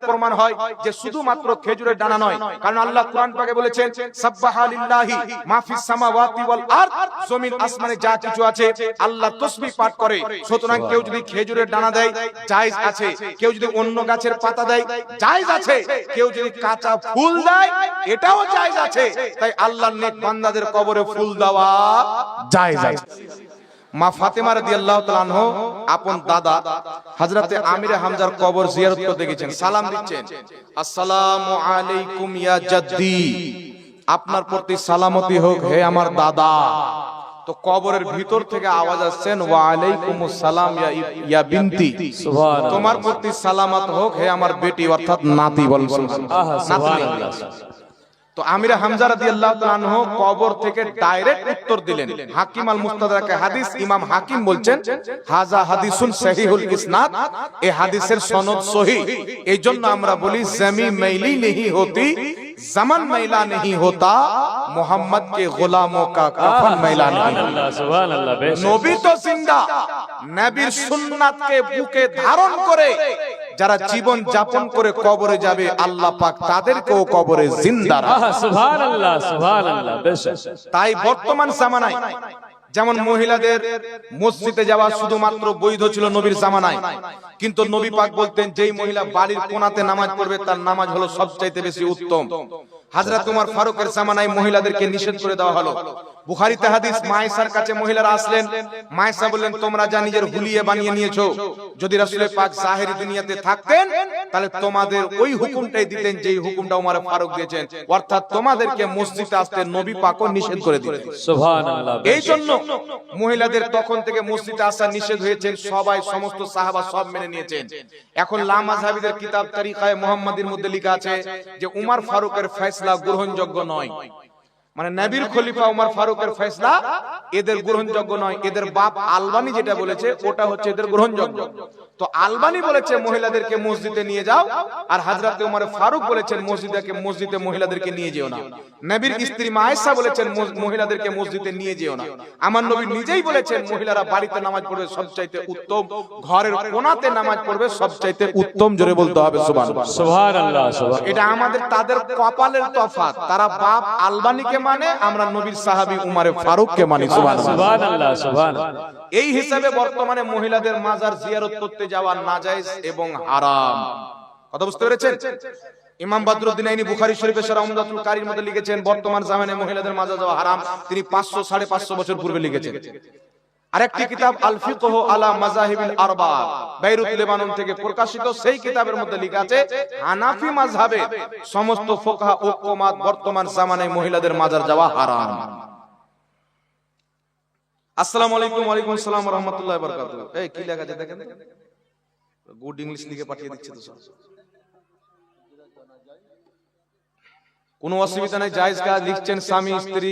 প্রমাণ হয় যে শুধুমাত্র খেজুরের ডানা নয়, কারণ আল্লাহ কোরআন পাকে বলেছেন সাব্বাহা লিল্লাহি মা ফিস সামাওয়াতি ওয়াল আরদ, জমিন আসমানে যা কিছু আছে আল্লাহ তাসবিহ পাঠ করে। সুতরাং কেউ যদি খেজুরের ডানা দেয় জায়েজ আছে, কেউ যদি অন্য গাছের পাতা দেয় জায়েজ আছে, কেউ যদি কাঁচা ফুল দেয় এটাও জায়েজ আছে। তাই আল্লাহর নেক বান্দাদের কবরে ফুল দেওয়া জায়েজ আছে। মা ফাতেমা রাদিয়াল্লাহু তাআলা আনহা আপন দাদা হযরতে আমিরে হামজার কবর জিয়ারত করতে গেছেন, সালাম দিচ্ছেন, আসসালামু আলাইকুম ইয়া জাদ্দি, আপনার প্রতি সালামতি হোক হে আমার দাদা। তো কবরের ভিতর থেকে আওয়াজ আসছেন ওয়া আলাইকুমুস সালাম ইয়া বিনতি, সুবহানাল্লাহ, তোমার প্রতি সালামত হোক হে আমার বেটি অর্থাৎ নাতি। বলুন সুবহানাল্লাহ। তো আমিরে হামজা রাদিয়াল্লাহু তাআলা আনহু কবর থেকে ডাইরেক্ট উত্তর দিলেন। হাকিম আল মুস্তাদরাকে হাদিস ইমাম হাকিম বলছেন হাযা হাদিসুন সহিহুল ইসনাদ, এই হাদিসের সনদ সহিহ। এইজন্য আমরা বলি জমি মেইলি नहीं होती, zaman मैला नहीं होता, मोहम्मद के गुलामों का कफन मैला नहीं। সুবহানাল্লাহ। নবী তো জিন্দা, নবীর সুন্নাতকে বুকে ধারণ করে যারা জীবন যাপন করে কবরে যাবে আল্লাহ পাক তাদেরকেও কবরে জিন্দা রাখে। সুবহানাল্লাহ সুবহানাল্লাহ। তাই বর্তমান জামানায় যেমন মহিলাদের মসজিদে যাওয়া শুধুমাত্র বৈধ ছিল নবীর জামানায়, কিন্তু নবী পাক বলতেন যেই মহিলা বাড়ির কোণাতে নামাজ পড়বে তার নামাজ হলো সবচাইতে বেশি উত্তম। হযরত ওমর ফারুকের জামানায় মহিলাদেরকে নিষেধ করে দেওয়া হলো। বুখারীতে হাদিস, মায়েশার কাছে মহিলারা আসলেন, মায়েশা বললেন তোমরা যা নিজের হুলিয়ে বানিয়ে নিয়েছো, যদি রাসূল পাক জাহেরি দুনিয়াতে থাকতেন তাহলে তোমাদের ওই হুকুমটাই দিতেন যেই হুকুমটা ওমর ফারুক দিয়েছেন, অর্থাৎ তোমাদেরকে মসজিদে আসতে নবী পাকও নিষেধ করে দিতেন। সুবহানাল্লাহ। এই জন্য মহিলাদের তখন থেকে মসজিদে আসা নিষেধ হয়েছে, সবাই সমস্ত সাহাবা সব মেনে নিয়েছেন। এখন লা মাযহাবিদের কিতাব তারিখায়ে মুহাম্মাদির মধ্যে লেখা আছে যে উমর ফারুকের ফয়সালা গ্রহণযোগ্য নয়, মানে নবীর খলিফা উমর ফারুকের ফয়সালা এদের গ্রহণযোগ্য নয়। এদের বাপ আলবানী যেটা বলেছে ওটা হচ্ছে এদের গ্রহণযোগ্য। তো আলবানী বলেছে মহিলাদেরকে মসজিদে নিয়ে যাও, আর হযরত উমর ফারুক বলেছেন মসজিদে মহিলাদেরকে নিয়ে যেও না। নবীর স্ত্রী মা আয়েশা বলেছেন মহিলাদেরকে মসজিদে নিয়ে যেও না। আমার নবী নিজেই বলেছেন মহিলারা বাড়িতে নামাজ পড়বে সবচাইতে উত্তম, ঘরের কোণাতে নামাজ পড়বে সবচাইতে উত্তম। জোরে বলতে হবে সুবহানাল্লাহ সুবহানাল্লাহ। এটা আমাদের তাদের কপালের তফাত, তারা বাপ আলবানীকে মানে, আমরা নবীর সাহাবী উমরে ফারুককে মানি। সুবহানাল্লাহ সুবহানাল্লাহ। এই হিসাবে বর্তমানে মহিলাদের মাজার জিয়ারত করতে যাওয়া নাজায়েজ এবং হারাম। কথা বুঝতে পেরেছেন? ইমাম বদরুদ্দিন আইনি বুখারী শরীফের শরহ উমদাতুল কারীর মধ্যে লিখেছেন বর্তমান জামানায় মহিলাদের মাজার যাওয়া হারাম। তিনি 500-550 বছর পূর্বে লিখেছেন। আরেকটি কিতাব আল ফিকহ আলা মাযাহিবিল আরবা, বেইরুত লেবানন থেকে প্রকাশিত, সেই কিতাবের মধ্যে লেখা আছে হানাফি মাযহাবের সমস্ত ফুকাহা ঐক্যমত বর্তমান জামানায় মহিলাদের মাজার যাওয়া হারাম। আসসালামু আলাইকুম। ওয়ালাইকুম আসসালাম ওয়া রাহমাতুল্লাহি ওয়া বারাকাতুহু। এই কি লেখা আছে দেখেন, গুড ইংলিশ লিখে পাঠিয়ে দিচ্ছে তো সব। কোনো অসুবিধা নাই, জায়েজ কাজ লিখছেন। স্বামী স্ত্রী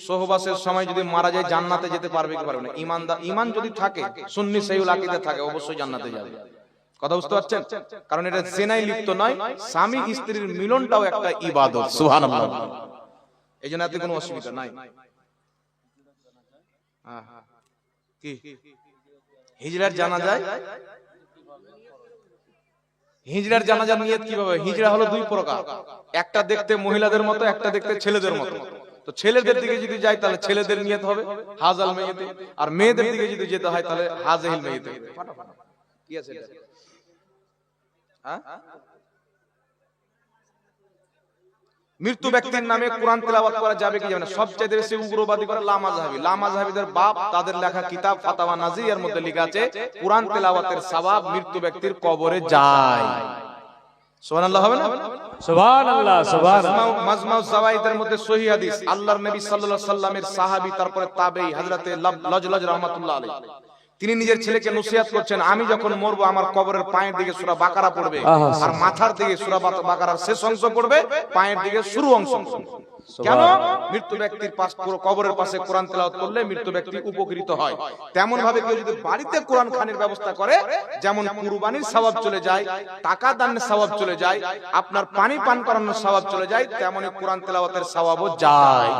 সহবাসের সময় যদি মারা যায় জান্নাতে যেতে পারবে কি পারবে না? ঈমান যদি থাকে, সুন্নি সহিহুল আকীদা থাকে, অবশ্যই জান্নাতে যাবে। কথা বুঝতে পারছেন? কারণ এটা জিনায় লিপ্ত নয়, স্বামী স্ত্রীর মিলনটাও একটা ইবাদত। সুবহানাল্লাহ। এইজন্য এতে কোনো অসুবিধা নাই। কি হিজরার জানাজায়, হিজরার জানাজার নিয়ত কিভাবে? হিজরা হলো দুই প্রকার, একটা দেখতে মহিলাদের মতো, একটা দেখতে ছেলেদের মতো। তো ছেলেদের দিকে যদি যায় তাহলে ছেলেদের নিয়ত হবে হাজাল মেয়েতে, আর মেয়েদের দিকে যদি যেতে হয় তাহলে হাজাইল মেয়েতে। কি আছে এটা? মৃত্যু ব্যক্তির নামে কোরআন তেলাওয়াত করা যাবে কি যাবে না? সবচেয়ে বেশি উগ্রবাদী করে লা মাযহাবী। লা মাযহাবীদের বাপ তাদের লেখা কিতাব ফাতাওয়া নাজিয়ার মধ্যে লেখা আছে কোরআন তেলাওয়াতের সওয়াব মৃত্যু ব্যক্তির কবরে যায়। সুবহানাল্লাহ হবে না? সুবহানাল্লাহ সুবহানাল্লাহ। মাজমাউ যাওয়াইদের মধ্যে সহিহ হাদিস, আল্লাহর নবী সাল্লাল্লাহু আলাইহি সাল্লামের সাহাবী তারপরে তাবেঈ হযরতে লজলজ রাহমাতুল্লাহ আলাইহি, তিনি নিজের ছেলেকে নসিহত করছেন, আমি যখন মরবো আমার কবরের পায়ের দিকে সূরা বাকারা পড়বে, আর মাথার দিকে সূরা বাকারার শেষ অংশ পড়বে, পায়ের দিকে শুরু অংশ। কেন? মৃত্যু ব্যক্তির পাশ কবরের পাশে কোরআন তেলাওয়াত করলে মৃত্যু ব্যক্তি উপকৃত হয়। তেমন ভাবে কেউ যদি বাড়িতে কোরআন খানির ব্যবস্থা করে, যেমন কুরবানির সওয়াব চলে যায়, টাকা দানের সওয়াব চলে যায়, আপনার পানি পান করানোর সওয়াব চলে যায়, তেমনি কোরআন তেলাওয়াতের সওয়াবও যায়।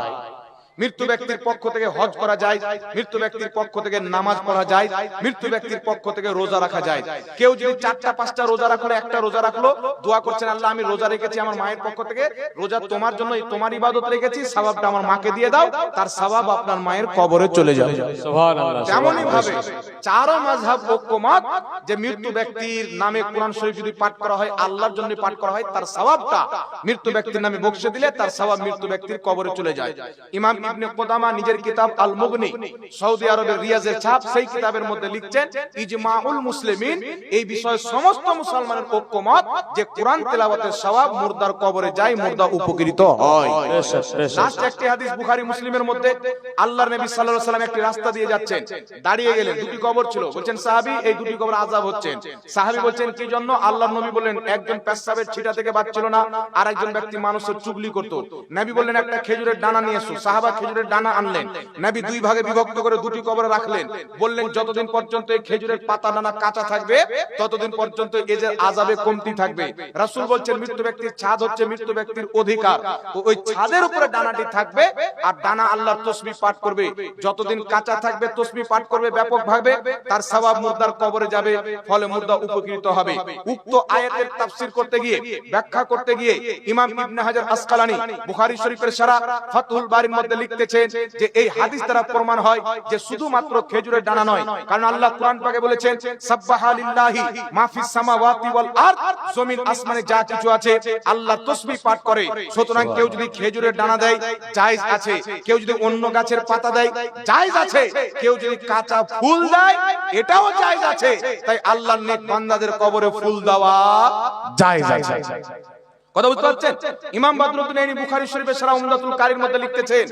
মৃত্যু ব্যক্তির পক্ষ থেকে হজ করা যায়, মৃত্যু ব্যক্তির পক্ষ থেকে নামাজ পড়া যায়, মৃত্যু ব্যক্তির পক্ষ থেকে রোজা রাখা যায়। কেউ যদি 4টা 5টা রোজা রাখলো, একটা রোজা রাখলো, দোয়া করছেন আল্লাহ আমি রোজা রেখেছি আমার মায়ের পক্ষ থেকে, রোজা তোমার জন্য, তোমার ইবাদত রেখেছি, সওয়াবটা আমার মাকে দিয়ে দাও, তার সওয়াব আপনার মায়ের কবরে চলে যাবে। সুবহানাল্লাহ। তেমনই ভাবে চারো মাযহাব ঐক্যমত যে মৃত্যু ব্যক্তির নামে কোরআন শরীফ যদি পাঠ করা হয়, আল্লাহর জন্য পাঠ করা হয়, তার সওয়াবটা মৃত্যু ব্যক্তির নামে বকশে দিলে তার সওয়াব মৃত্যু ব্যক্তির কবরে চলে যায়। ইমাম ইবনে কুদামা নিজের কিতাব আল মুগনি, সৌদি আরবের রিয়াজের ছাপ, সেই কিতাবের মধ্যে লিখছেন ইজমাউল মুসলিমিন, এই বিষয়ে সমস্ত মুসলমানের ঐক্যমত যে কোরআন তেলাওয়াতের সওয়াব মুর্দার কবরে যায়, মুর্দা উপকৃত হয়। লাস্ট একটি হাদিস বুখারী মুসলিমের মধ্যে, আল্লাহর নবী সাল্লাল্লাহু আলাইহি ওয়াসাল্লাম একটি রাস্তা দিয়ে যাচ্ছেন, দাঁড়িয়ে গেলেন, দুটি কবর ছিল, বলছেন সাহাবী এই দুটি কবর আযাব হচ্ছেন। সাহাবী বলছেন কি জন্য? আল্লাহর নবী বললেন একজন পেশাবের ছিটা থেকে বাঁচছিল না, আর একজন ব্যক্তি মানুষের চুগলি করত। নবী বললেন একটা খেজুরের ডানা নিয়ে এসো। সাহাবা খেজুরের ডানা আনলেন, নবী দুই ভাগে বিভক্ত করে দুটি কবরে রাখলেন, বললেন যতদিন পর্যন্ত এই খেজুরের পাতা ডানা কাঁচা থাকবে ততদিন পর্যন্ত এদের আযাবে কমতি থাকবে। রাসূল বলছেন মৃত্যু ব্যক্তির ছাদ হচ্ছে মৃত্যু ব্যক্তির অধিকার, তো ওই ছাদের উপরে ডানাটি থাকবে, আর ডানা আল্লাহর তাসবিহ পাঠ করবে, যতদিন কাঁচা থাকবে তাসবিহ পাঠ করবে ব্যাপকভাবে, তার সওয়াব মুর্দার কবরে যাবে, ফলে মুর্দা উপকৃত হবে। উক্ত আয়াতের তাফসীর করতে গিয়ে, ব্যাখ্যা করতে গিয়ে ইমাম ইবনে হাজার আসকালানী বুখারী শরীফের শারহ ফাতহুল বারীর মধ্যে লিখতেছেন যে এই হাদিস দ্বারা প্রমাণ হয় যে শুধুমাত্র খেজুরের ডানা নয়, কারণ আল্লাহ কুরআন পাকে বলেছেন সাব্বাহা লিল্লাহি মা ফিস সামাওয়াতি ওয়াল আরদ, জমিন আসমানে যা কিছু আছে আল্লাহ তাসবিহ পাঠ করে। সুতরাং কেউ যদি খেজুরের ডানা দেয় জায়েজ আছে, কেউ যদি অন্য গাছের পাতা দেয় জায়েজ আছে, কেউ যদি কাঁচা ফুল দেয় এটাও জায়েজ আছে। তাই আল্লাহর নেক বান্দাদের কবরে ফুল দেওয়া জায়েজ আছে। কথা বুঝতে পারছেন? ইমাম বদরুদ্দীন আইনি বুখারী শরীফের শারহ উমদাতুল কারীর মধ্যে লিখতেছেন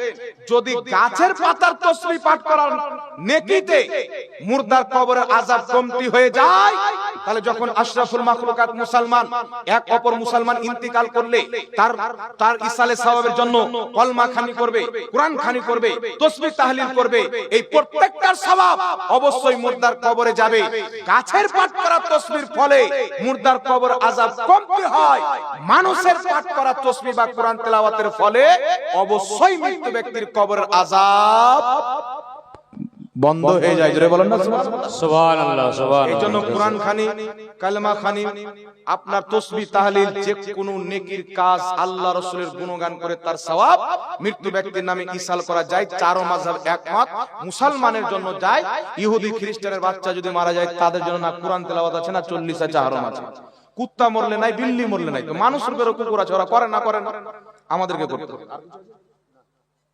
যদি গাছের পাতার তাসবিহ পাঠ করার নেকিতে মুর্দার কবরের আযাব কমতি হয়ে যায়, তাহলে যখন আশরাফুল মাখলুকাত মুসলমান এক অপর মুসলমান ইন্তিকাল করলে তার ইসালে সওয়াবের জন্য কলমা খানি করবে, কোরআন খানি করবে, তাসবিহ তাহলিল করবে, এই প্রত্যেকটার সওয়াব অবশ্যই মুর্দার কবরে যাবে। গাছের পাঠ করা তাসবিহর ফলে মুর্দার কবর আযাব কমতি হয়, মানুষের পাঠ করা তাসবিহ বা কোরআন তেলাওয়াতের ফলে অবশ্যই মৃত্যু ব্যক্তির কবরের আযাব বন্ধ হয়ে যায়। জোরে বলেন না সুবহানাল্লাহ। সুবহানাল্লাহ, সুবহানাল্লাহ। এইজন্য কোরআন খানি, কালেমা খানি, আপনার তাসবিহ তাহলিল, যে কোনো নেকির কাজ আল্লাহ রাসূলের গুণগান করে তার সওয়াব মৃত্যু ব্যক্তির নামে ইসাল করা যায়। চারো মাযহাব একমত, মুসলমানের জন্য যায়, ইহুদি খ্রিস্টানের বাচ্চা যদি মারা যায় তাদের জন্য না কোরআন তেলাওয়াত আছে না 40 আছে হারাম আছে। কুত্তা মরলে নাই, বিল্লি মরলে নাই, তো মানুষের উপরে কুকুর আছে, ওরা করে না করে না, আমাদেরকে করতে হবে।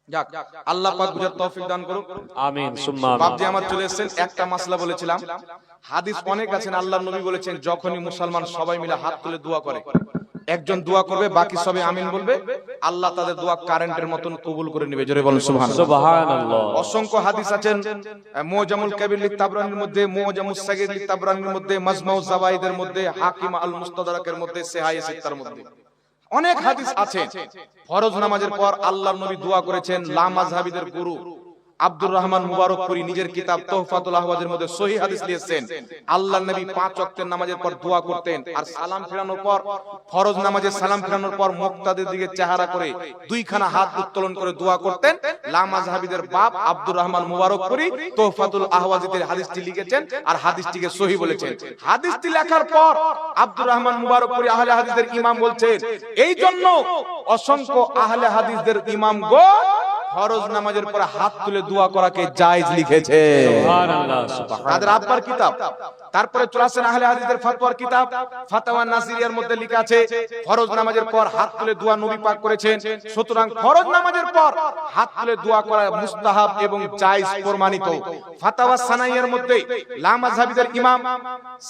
যাক, আল্লাহ পাক বুঝার তৌফিক দান করুক, আমিন সুম্মা আমিন। বাপজি আমার চলে এসেছেন। একটা মাসলা বলেছিলাম, হাদিস অনেক আছেন, আল্লাহর নবী বলেছেন যখনই মুসলমান সবাই মিলে হাত তুলে দোয়া করে, একজন দোয়া করবে বাকি সবাই আমিন বলবে, আল্লাহ তাদের দোয়া কারেন্টের মতন কবুল করে নেবে। জোরে বলেন সুবহানাল্লাহ। সুবহানাল্লাহ। অসংখ্য হাদিস আছেন, মুআজামুল কাবীর লিত তাবরানির মধ্যে, মুআজামুস সাগীর লিত তাবরানির মধ্যে, মাজমাউজ জাওয়াইদের মধ্যে, হাকিম আল মুস্তাদরাকের মধ্যে, সিহাহ সিত্তার মধ্যে অনেক হাদিস আছে। ফরজ নামাজের পর আল্লাহর নবী দোয়া করেছেন। লা মাযহাবিদের গুরু আব্দুর রহমান মুবারকপুরি নিজের কিতাব তোহফাতুল আহওয়াজের মধ্যে সহিহ হাদিস লিখেছেন আল্লাহর নবী 5 ওয়াক্তের নামাজের পর দোয়া করতেন, আর সালাম ফেরানোর পর, ফরজ নামাজে সালাম ফেরানোর পর মুক্তাদের দিকে চেহারা করে দুইখানা হাত উত্তোলন করে দোয়া করতেন। লা মাযহাবিদের বাপ আব্দুর রহমান মুবারকপুরি তোহফাতুল আহওয়াজিতে হাদিসটি লিখেছেন, আর হাদিসটিকে সহিহ বলেছেন। হাদিসটি লেখার পর আব্দুর রহমান মুবারকপুরি আহলে হাদিসদের ইমাম বলছেন, এই জন্য অসংখ্য আহলে হাদিসদের ইমামগণ ফরজ নামাজের পর হাত তুলে দোয়া করাকে জায়েজ লিখেছে। সুবহানাল্লাহ, সুবহানাল্লাহ। তাদের আব্বার কিতাব। তারপরে চলে আসেন আহলে হাদিসের ফতোয়ার কিতাব, ফাতাওয়া নাসিরিয়ার মধ্যে লেখা আছে ফরজ নামাজের পর হাত তুলে দোয়া নবী পাক করেছেন। সুতরাং ফরজ নামাজের পর হাত তুলে দোয়া করা মুস্তাহাব এবং জায়েজ প্রমাণিত। ফাতাওয়া সানাইয়ার মধ্যে লা মাযহাবিদের ইমাম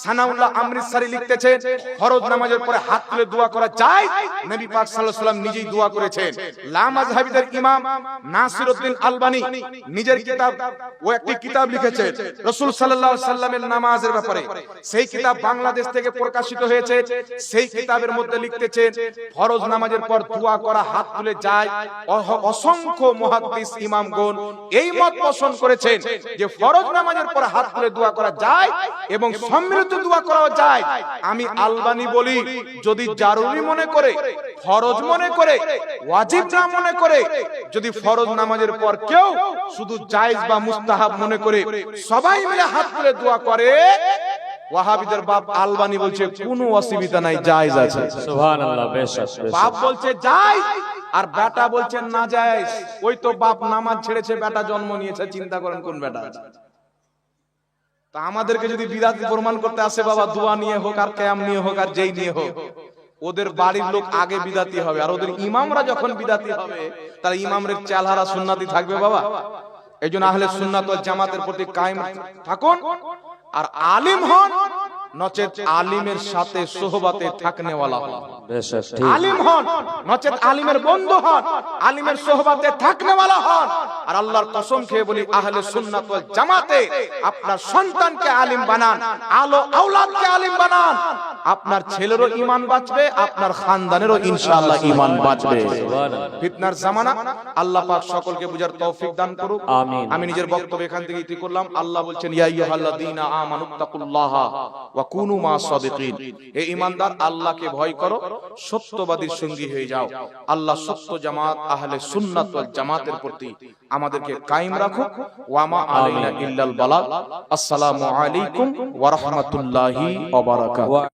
সানাউল্লাহ আমৃতসরি লিখতেছেন ফরজ নামাজের পরে হাত তুলে দোয়া করা জায়েজ, নবী পাক সাল্লাল্লাহু আলাইহি ওয়াসাল্লাম নিজেই দোয়া করেছেন। লা মাযহাবিদের ইমাম নাসিরউদ্দিন আলবানী নিজের কিতাব, ও একটি কিতাব লিখেছেন রাসূল সাল্লাল্লাহু আলাইহি ওয়াসাল্লামের নামাজের ব্যাপারে। সেই কিতাব বাংলাদেশ থেকে প্রকাশিত হয়েছে। সেই কিতাবের মধ্যে লিখতেছেন ফরজ নামাজের পর দোয়া করা হাত তুলে যায়। অসংখ্য মুহাদ্দিস ইমামগণ এই মত পোষণ করেছেন যে ফরজ নামাজের পর হাত তুলে দোয়া করা যায় এবং সম্মিলিত দোয়া করা যায়। আমি আলবানী বলি, যদি জরুরি মনে করে, ফরজ মনে করে, ওয়াজিব না মনে করে, যদি ফরজ ফরজ নামাজের পর কেউ শুধু জায়েজ বা মুস্তাহাব মনে করে সবাই মিলে হাত তুলে দোয়া করে, ওয়াহাবিদের বাপ আলবানি বলছে কোনো অসুবিধা নাই, জায়েজ আছে। সুবহানাল্লাহ, বেশক বাপ বলছে জায়েজ আর বেটা বলছে না জায়েজ। ওই তো বাপ নামাজ ছেড়েছে, বেটা জন্ম নিয়েছে, চিন্তা করেন কোন বেটা আছে। তা আমাদেরকে যদি বিদাতি প্রমাণ করতে আসে বাবা, দোয়া নিয়ে হোক আর কিয়াম নিয়ে হোক আর যেই নিয়ে হোক, ওদের বাড়ির লোক আগে বিদাতি হবে, আর ওদের ইমামরা যখন বিদাতি হবে তাহলে ইমামদের চালহারা সুন্নাতি থাকবে বাবা। এইজন্য আহলে সুন্নাত ওয়াল জামাতের প্রতি কায়েম থাকুন, আর আলিম হন, নচেত আলিমের সাথে সোহবতে থাকনেওয়ালা হন। বেশক ঠিক। আলিম হন, নচেত আলিমের বন্ধু হন, আলিমের সোহবতে থাকনেওয়ালা হন। আর আল্লাহর কসম খেয়ে বলি, আহলে সুন্নাত ওয়াল জামাতে আপনার সন্তানকে আলিম বানান, আলো আওলাদকে আলিম বানান। আপনার ছেলেরও ঈমান বাঁচবে, আপনার খানদানেরও ইনশাআল্লাহ ঈমান বাঁচবে। ফিতনার জামানা, আল্লাহ পাক সকলকে বুঝার তৌফিক দান করুক, আমিন। আমি নিজের বক্তব্য এখান থেকে ইতি করলাম। আল্লাহ বলছেন, ইয়া আইয়ুহাল্লাযীনা আমানুত্তাকুল্লাহা ওয়া কুনু মা সাদিকিন। হে ঈমানদার, আল্লাহকে ভয় করো, সত্যবাদীর সঙ্গী হয়ে যাও। আল্লাহ সত্য জামাত আহলে সুন্নাত ওয়াল জামাতের প্রতি আমাদেরকে কায়েম রাখুক। ওয়া মা আলাইনা ইল্লাল বালাগ। আসসালামু আলাইকুম ওয়া রাহমাতুল্লাহি ওয়া বারাকাতুহু।